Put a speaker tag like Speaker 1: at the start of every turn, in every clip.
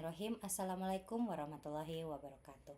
Speaker 1: Bismillahirrahmanirrahim. Assalamualaikum warahmatullahi wabarakatuh.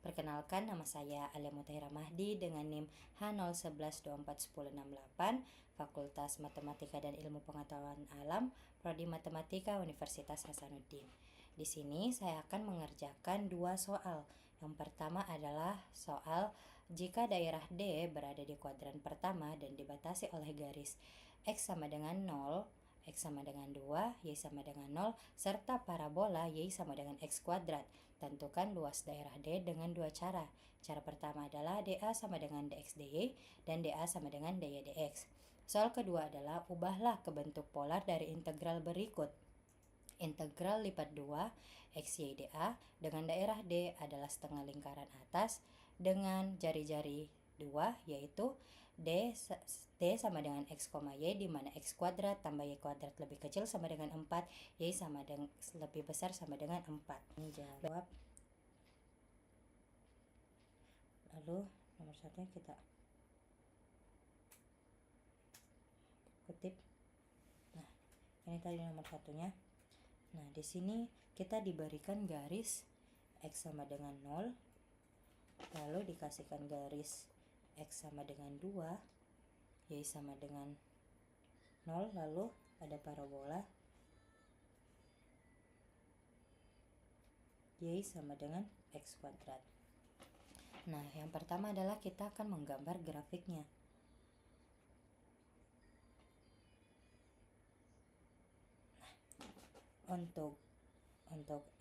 Speaker 1: Perkenalkan, nama saya Alia Mutahira Mahdi dengan NIM H011241068, Fakultas Matematika dan Ilmu Pengetahuan Alam, Prodi Matematika Universitas Hasanuddin. Di sini saya akan mengerjakan dua soal. Yang pertama adalah soal jika daerah D berada di kuadran pertama dan dibatasi oleh garis X sama dengan 0, X sama dengan 2, Y sama dengan 0, serta parabola Y sama dengan X kuadrat. Tentukan luas daerah D dengan dua cara. Cara pertama adalah dA sama dengan dx dy dan dA sama dengan dy dx. Soal kedua adalah ubahlah ke bentuk polar dari integral berikut. Integral lipat 2 XY dA dengan daerah D adalah setengah lingkaran atas dengan jari-jari 2, yaitu D sama dengan X, Y, di mana X kuadrat tambah Y kuadrat lebih kecil sama dengan 4, Y sama dengan lebih besar sama dengan 4. Ini jawab. Lalu nomor satunya kita kutip. Nah, ini tadi nomor satunya. Nah, di sini kita diberikan garis X sama dengan 0, lalu dikasihkan garis X sama dengan 2, Y sama dengan 0, lalu ada parabola Y sama dengan X kuadrat. Nah, yang pertama adalah kita akan menggambar grafiknya. Untuk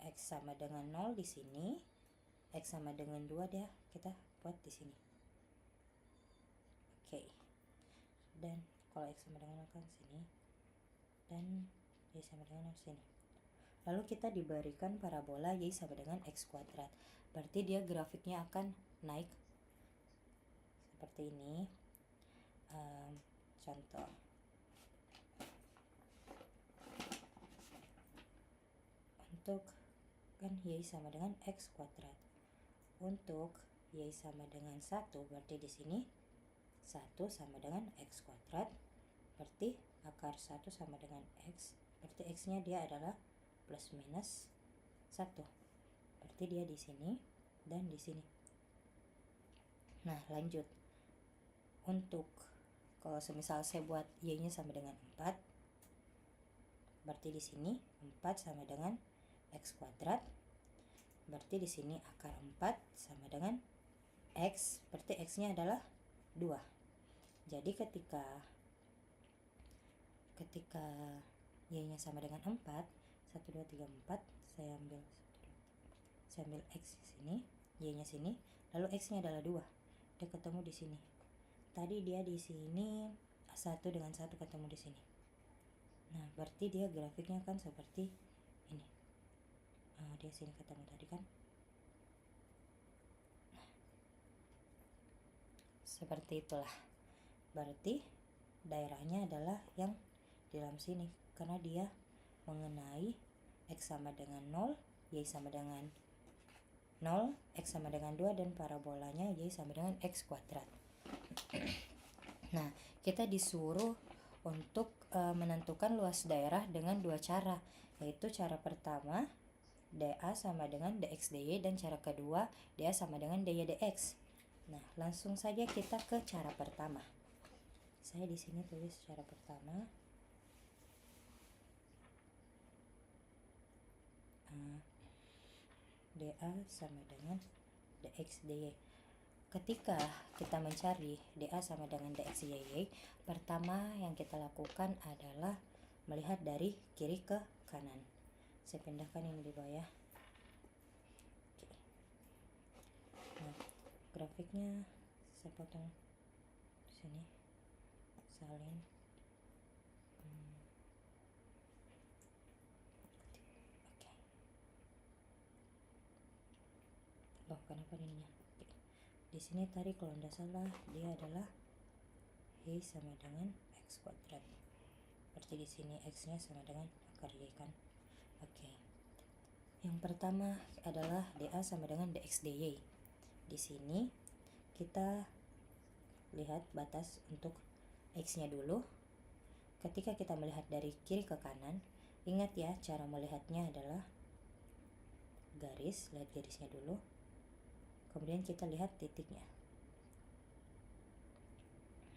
Speaker 1: X sama dengan 0 di sini, X sama dengan 2 dia kita buat di sini. Oke. Dan kalau X sama dengan 0 kan sini, dan Y sama dengan 0 sini. Lalu kita diberikan parabola Y sama dengan X kuadrat. Berarti dia grafiknya akan naik seperti ini. Contoh. Untuk kan Y sama dengan X kuadrat. Untuk Y sama dengan 1, berarti di sini 1 sama dengan X kuadrat. Berarti akar 1 sama dengan X. Berarti X-nya dia adalah plus minus 1. Berarti dia di sini dan di sini. Nah, lanjut. Untuk kalau semisal saya buat Y-nya sama dengan 4, berarti di sini 4 sama dengan X kuadrat. Berarti di sini akar 4 sama dengan X. Berarti X-nya adalah 2. Jadi ketika Y-nya sama dengan 4, 1, 2, 3, 4, saya ambil X sini, Y-nya sini, lalu X-nya adalah 2. Dia ketemu di sini. Tadi dia di sini 1 dengan 1 ketemu di sini. Nah, berarti dia grafiknya kan seperti ini. Dia sini ketemu tadi kan. Nah, seperti itulah. Berarti daerahnya adalah yang di dalam sini karena dia mengenai X sama dengan 0, Y sama dengan 0, X sama dengan 2, dan parabolanya Y sama dengan X kuadrat. Nah, kita disuruh untuk menentukan luas daerah dengan dua cara, yaitu cara pertama dA sama dengan dx dy dan cara kedua dA sama dengan dy dx. Nah, langsung saja kita ke cara pertama. Saya di sini tulis cara pertama. dA sama dengan dx dy. Ketika kita mencari dA sama dengan dx dy, pertama yang kita lakukan adalah melihat dari kiri ke kanan. Saya pindahkan ini di bawah ya. Oke. Nah, grafiknya saya potong di sini, salin. Oke. Loh, kenapa ininya? Oke. Di sini tadi kalau tidak salah dia adalah Y sama dengan X kuadrat. Berarti di sini X-nya sama dengan akar Y kan. Oke. Yang pertama adalah dA sama dengan dx dy. Di sini kita lihat batas untuk X-nya dulu. Ketika kita melihat dari kiri ke kanan, ingat ya, cara melihatnya adalah garis, lihat garisnya dulu, kemudian kita lihat titiknya.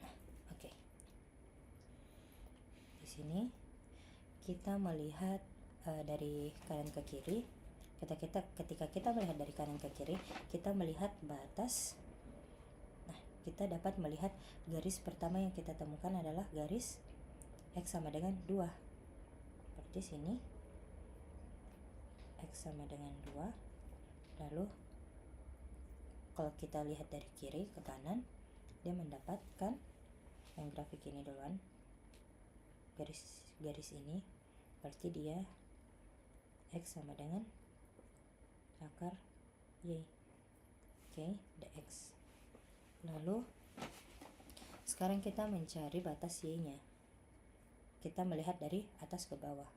Speaker 1: Nah, oke. Di sini kita melihat dari kanan ke kiri. Ketika kita melihat dari kanan ke kiri, kita melihat batas. Nah, kita dapat melihat garis pertama yang kita temukan adalah garis X sama dengan 2. Seperti sini, X sama dengan 2. Lalu kalau kita lihat dari kiri ke kanan, dia mendapatkan yang grafik ini duluan, garis ini, berarti dia X sama dengan akar Y. Oke, dx. Lalu sekarang kita mencari batas Y-nya. Kita melihat dari atas ke bawah.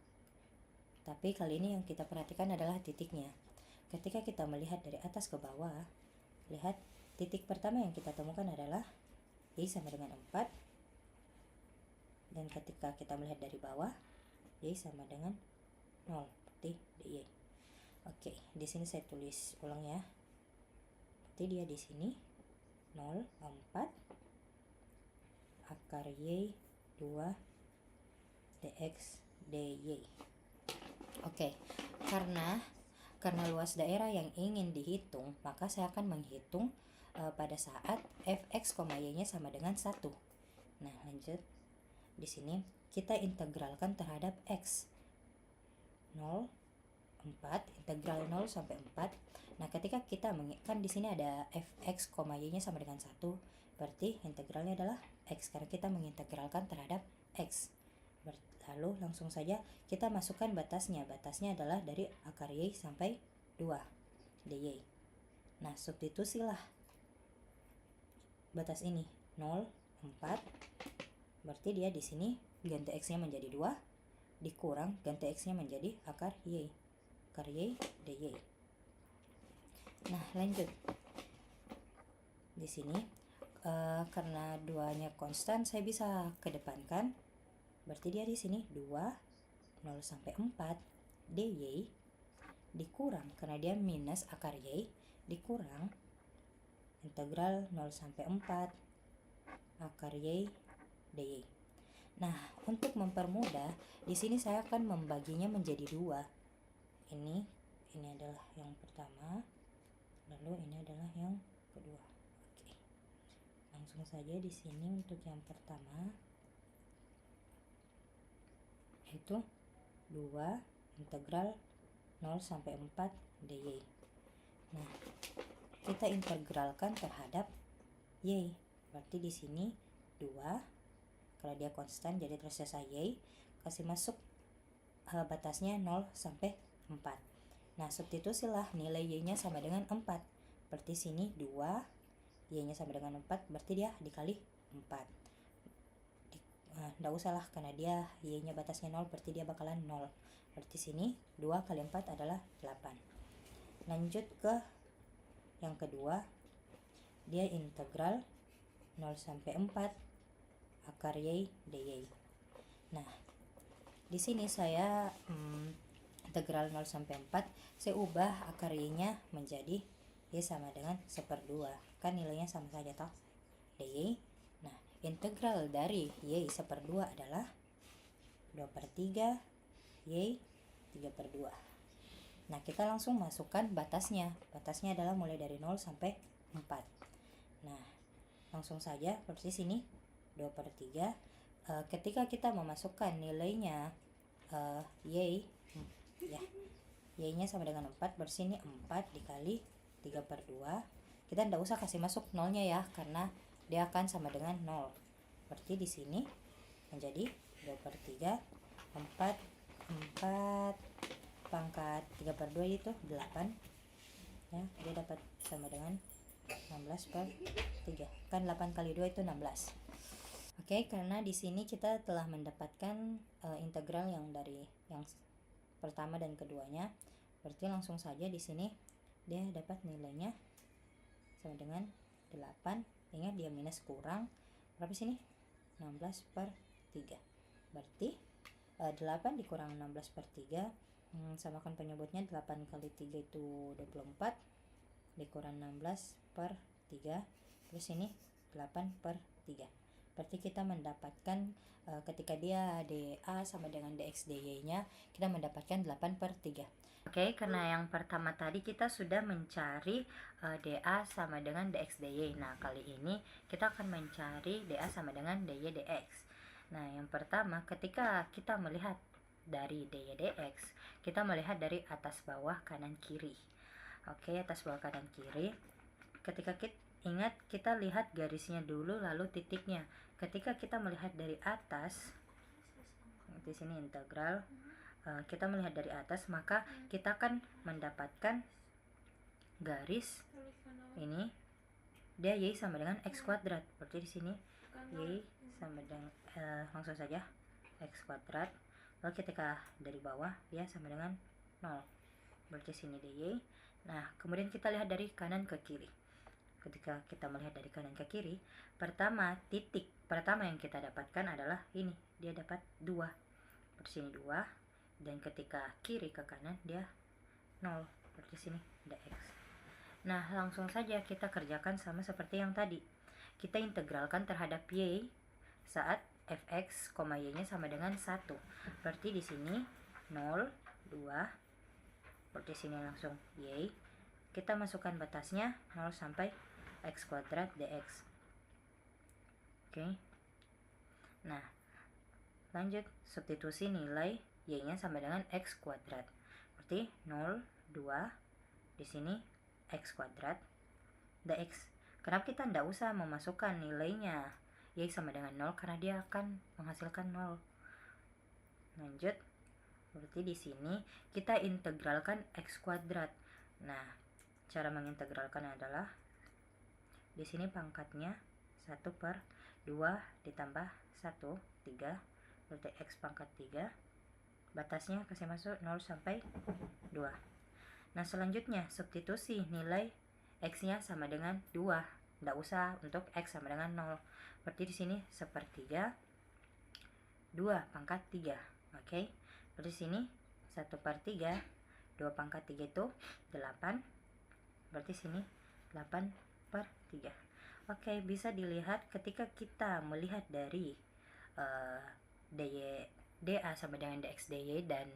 Speaker 1: Tapi kali ini yang kita perhatikan adalah titiknya. Ketika kita melihat dari atas ke bawah, lihat titik pertama yang kita temukan adalah Y sama dengan 4. Dan ketika kita melihat dari bawah, Y sama dengan 0, berarti dy. Oke, di sini saya tulis ulang ya. Berarti dia di sini 0, 4 akar Y 2 dx dy. Oke, karena luas daerah yang ingin dihitung, maka saya akan menghitung pada saat fx, y-nya sama dengan 1. Nah, lanjut. Di sini kita integralkan terhadap x. 0, 4, integral 0 sampai 4. Nah, ketika kita kan di sini ada fx, y-nya sama dengan 1, berarti integralnya adalah x karena kita mengintegralkan terhadap x. Lalu langsung saja kita masukkan batasnya. Batasnya adalah dari akar y sampai 2 dy. Nah, substitusilah batas ini 0, 4. Berarti dia di sini ganti x-nya menjadi 2, dikurang ganti x-nya menjadi akar y dy. Nah, lanjut. Di sini karena 2-nya konstan, saya bisa kedepankan. Berarti dia di sini 2, 0 sampai 4 dy dikurang, karena dia minus akar y, dikurang integral 0 sampai 4 akar y dy. Nah, untuk mempermudah, di sini saya akan membaginya menjadi 2. Ini adalah yang pertama, lalu ini adalah yang kedua. Oke. Langsung saja di sini untuk yang pertama itu 2 integral 0 sampai 4 dy. Nah, kita integralkan terhadap y. Berarti di sini 2, kalau dia konstan jadi tersisa y, kasih masuk batasnya 0 sampai 4. Nah, substitusilah nilai y-nya sama dengan 4. Berarti sini 2, y-nya sama dengan 4, berarti dia dikali 4. Nggak usah lah, karena dia y-nya batasnya 0, berarti dia bakalan 0. Berarti sini 2 kali 4 adalah 8. Lanjut ke yang kedua, dia integral 0 sampai 4 akar y dy. Nah, di sini saya integral 0 sampai 4, saya ubah akar y-nya menjadi y sama dengan 1/2. Kan nilainya sama saja toh, dy. Nah, integral dari y 1/2 adalah 2/3 y 3/2. Nah, kita langsung masukkan batasnya. Batasnya adalah mulai dari 0 sampai 4. Nah, langsung saja seperti sini 2/3. Ketika kita memasukkan nilainya y y-nya sama dengan 4, bersini 4 dikali 3/2. Kita tidak usah kasih masuk nolnya ya, karena dia akan sama dengan 0. Berarti di sini menjadi 2/3, 4 pangkat 3/2 itu 8. Ya, dia dapat sama dengan 16/3. Kan 8 kali 2 itu 16. Oke, karena di sini kita telah mendapatkan integral yang dari yang pertama dan keduanya, berarti langsung saja di sini dia dapat nilainya sama dengan 8. Ingat dia minus kurang berapa sini? 16/3. Berarti 8 dikurang 16/3 Samakan penyebutnya. 8 kali 3 itu 24, dikurang 16 per 3, terus ini 8 per 3. Berarti kita mendapatkan ketika dia dA sama dengan dx dy nya, kita mendapatkan 8 per 3. Oke, karena yang pertama tadi kita sudah mencari dA sama dengan dx dy. Nah, kali ini kita akan mencari dA sama dengan dy dx. Nah, yang pertama ketika kita melihat dari dy dx, kita melihat dari atas bawah kanan kiri. Oke, atas bawah kanan kiri. Ketika kita lihat garisnya dulu lalu titiknya. Ketika kita melihat dari atas, di sini integral, kita melihat dari atas, maka kita akan mendapatkan garis ini, dia y sama dengan x kuadrat. Berarti di sini y sama dengan langsung saja x kuadrat. Lalu ketika dari bawah dia sama dengan 0. Berarti sini dy. Nah, kemudian kita lihat dari kanan ke kiri. Ketika kita melihat dari kanan ke kiri, titik pertama yang kita dapatkan adalah ini, dia dapat 2. Berarti sini 2, dan ketika kiri ke kanan dia 0. Berarti sini ada x. Nah, langsung saja kita kerjakan sama seperti yang tadi. Kita integralkan terhadap y saat fx, y-nya sama dengan 1. Berarti di sini 0, 2. Berarti sini langsung y. Kita masukkan batasnya 0 sampai x kuadrat dx. Oke. Nah, lanjut substitusi nilai y-nya sama dengan x kuadrat. Berarti 0, 2, di sini x kuadrat dx. Kenapa kita tidak usah memasukkan nilainya y sama dengan 0? Karena dia akan menghasilkan 0. Lanjut. Berarti di sini kita integralkan x kuadrat. Nah, cara mengintegralkan adalah di sini pangkatnya 1 per 2 ditambah 1, 3. Berarti x pangkat 3. Batasnya kasih masuk 0 sampai 2. Nah, selanjutnya substitusi nilai x-nya sama dengan 2. Tidak usah untuk x sama dengan 0. Berarti di sini 1/3, 2 pangkat 3. Oke. Berarti sini 1/3, 2 pangkat 3 itu 8. Berarti sini 8/3. Oke, bisa dilihat ketika kita melihat dari dA sama dengan dx dy dan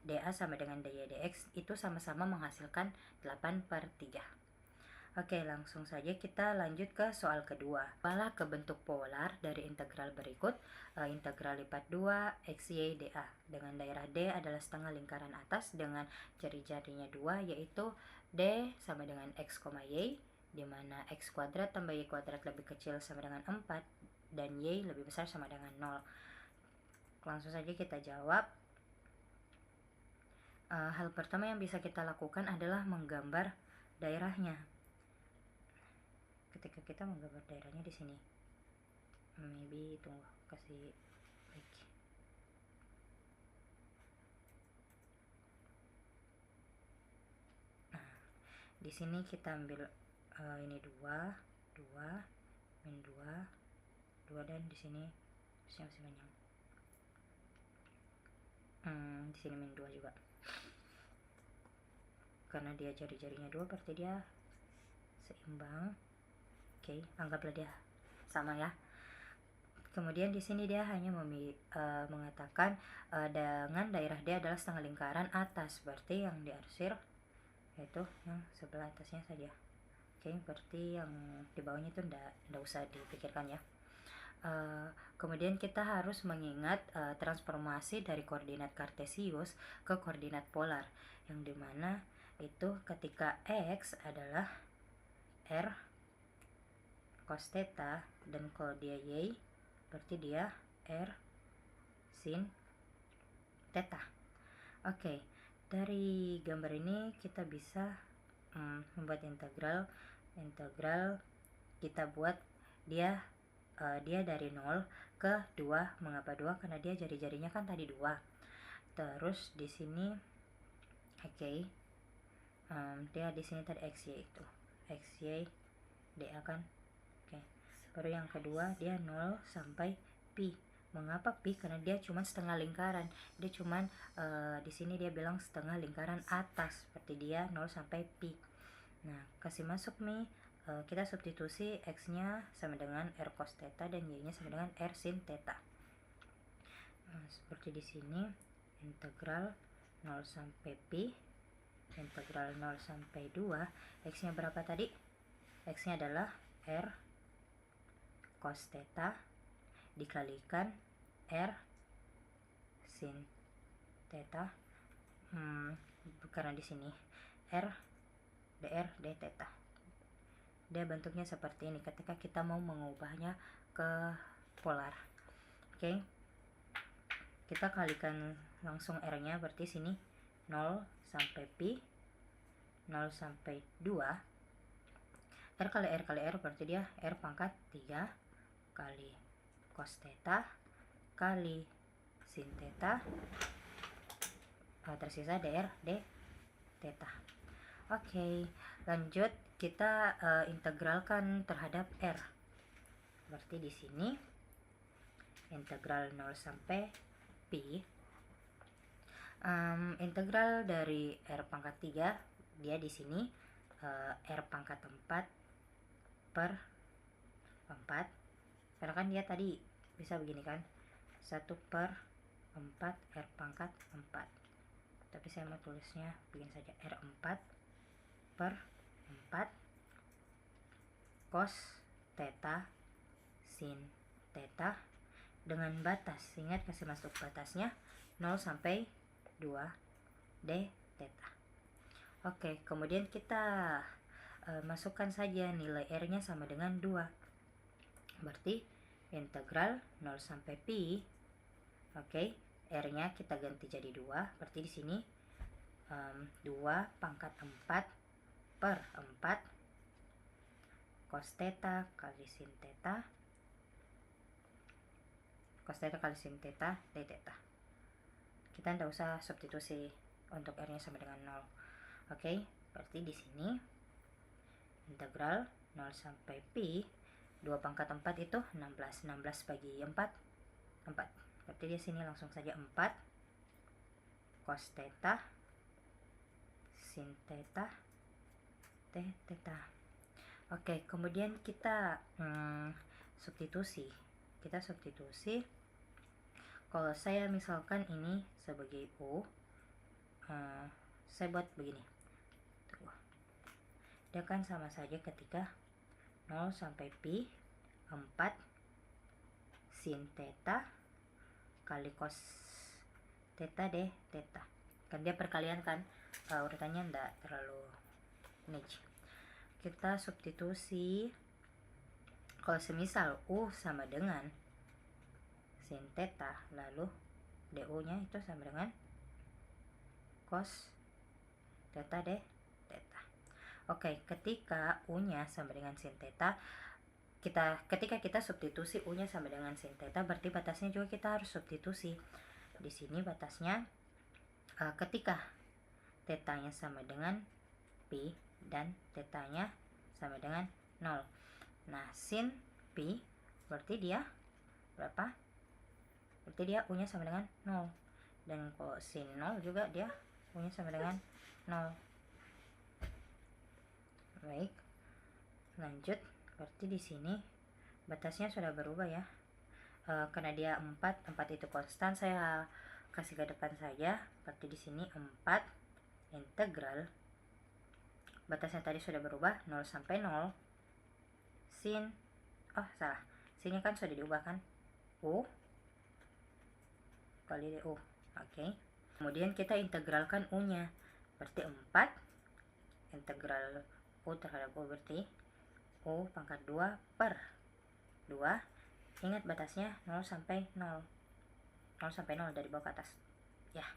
Speaker 1: dA sama dengan dy dx itu sama-sama menghasilkan 8/3. Oke, langsung saja kita lanjut ke soal kedua. Ubahlah ke bentuk polar dari integral berikut. Integral lipat 2 xy dA, dengan daerah D adalah setengah lingkaran atas dengan jari-jarinya 2, yaitu D sama dengan x, y, di mana x kuadrat tambah y kuadrat lebih kecil sama dengan 4 dan y lebih besar sama dengan 0. Langsung saja kita jawab. Hal pertama yang bisa kita lakukan adalah menggambar daerahnya. Ketika kita menggambar daerahnya di sini, maybe tunggu kasih like. Nah, di sini kita ambil ini 2, min 2, dan di sini masih banyak. Di sini min 2 juga. Karena dia jari-jarinya 2, berarti dia seimbang. Oke, anggaplah dia sama ya. Kemudian di sini dia hanya mengatakan dengan daerah D adalah setengah lingkaran atas, berarti yang diarsir yaitu yang sebelah atasnya saja. Oke, berarti yang di bawahnya itu enggak usah dipikirkan ya. Kemudian kita harus mengingat transformasi dari koordinat kartesius ke koordinat polar, yang dimana itu ketika x adalah r cos theta dan kalau dia y berarti dia r sin theta. Oke, dari gambar ini kita bisa membuat integral kita buat dia dari 0 ke 2. Mengapa 2? Karena dia jari-jarinya kan tadi 2. Terus di sini dia di sini tadi xy itu xy dA kan. Baru yang kedua dia 0 sampai pi. Mengapa pi? Karena dia cuma setengah lingkaran. Dia cuma di sini dia bilang setengah lingkaran atas, seperti dia 0 sampai pi. Nah, kasih masuk nih, kita substitusi x-nya sama dengan r cos theta dan y-nya sama dengan r sin theta. Nah, seperti di sini, integral 0 sampai pi, integral 0 sampai 2, x-nya berapa tadi? X-nya adalah r cos theta dikalikan r sin theta, karena di sini r dr d theta. Dia bentuknya seperti ini ketika kita mau mengubahnya ke polar. Oke, kita kalikan langsung r-nya, berarti sini 0 sampai pi, 0 sampai 2, r kali r berarti dia r pangkat 3 kali cos theta kali sin theta, tersisa dr d theta. Oke, lanjut kita integralkan terhadap r. Berarti di sini integral 0 sampai pi, integral dari r pangkat 3, dia di sini r pangkat 4 per 4, karena kan dia tadi bisa begini kan, 1 per 4 r pangkat 4, tapi saya mau tulisnya begini saja, r 4 per 4 cos theta sin theta dengan batas, ingat kasih masuk batasnya 0 sampai 2 d theta. Oke, kemudian kita masukkan saja nilai r-nya sama dengan 2. Berarti integral 0 sampai pi, oke, r-nya kita ganti jadi 2, berarti di sini 2 pangkat 4 per 4 cos theta kali sin theta, cos theta kali sin theta d theta. Kita tidak usah substitusi untuk r-nya sama dengan 0. Oke, berarti di sini integral 0 sampai pi, 2 pangkat 4 itu 16. 16 bagi 4, 4. Berarti di sini langsung saja 4 cos theta sin theta d theta. Oke, kemudian kita substitusi. Kita substitusi. Kalau saya misalkan ini sebagai U, saya buat begini. Tuh. Dia kan sama saja ketika 0 sampai pi 4 sin theta kali cos theta d theta. Kan dia perkalian kan, urutannya enggak terlalu niche. Kita substitusi, kalau semisal U sama dengan sin theta, lalu du nya itu sama dengan cos theta d theta. Oke, ketika U nya sama dengan sin theta, ketika kita substitusi U nya sama dengan sin theta, berarti batasnya juga kita harus substitusi. Di sini batasnya ketika theta nya sama dengan pi dan theta nya sama dengan 0. Nah, sin pi berarti dia berapa? Berarti dia U nya sama dengan 0. Dan kalau sin 0 juga dia U nya sama dengan 0. Baik, lanjut. Berarti di sini batasnya sudah berubah ya. Karena dia 4 itu konstan, saya kasih ke depan saja. Berarti di sini 4 integral, batasnya tadi sudah berubah 0 sampai 0 sin, salah, sinnya kan sudah diubah kan, U kali du. Oke, kemudian kita integralkan U nya, berarti 4 integral U terhadap U, berarti U pangkat 2 per 2, ingat batasnya 0 sampai 0, 0 sampai 0 dari bawah ke atas ya.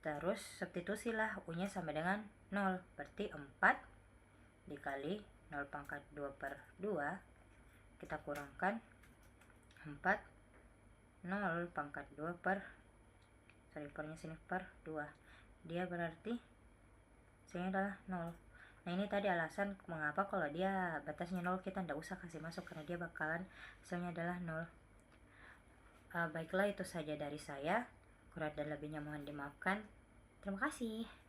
Speaker 1: Terus substitusilah U nya sama dengan 0, berarti 4 dikali 0 pangkat 2 per 2, kita kurangkan 4, 0 pangkat 2 per, pernya sini per 2, dia berarti sini adalah 0. Nah, ini tadi alasan mengapa kalau dia batasnya 0 kita tidak usah kasih masuk, karena dia bakalan hasilnya adalah 0. Baiklah, itu saja dari saya. Kurang dan lebihnya mohon dimaafkan. Terima kasih.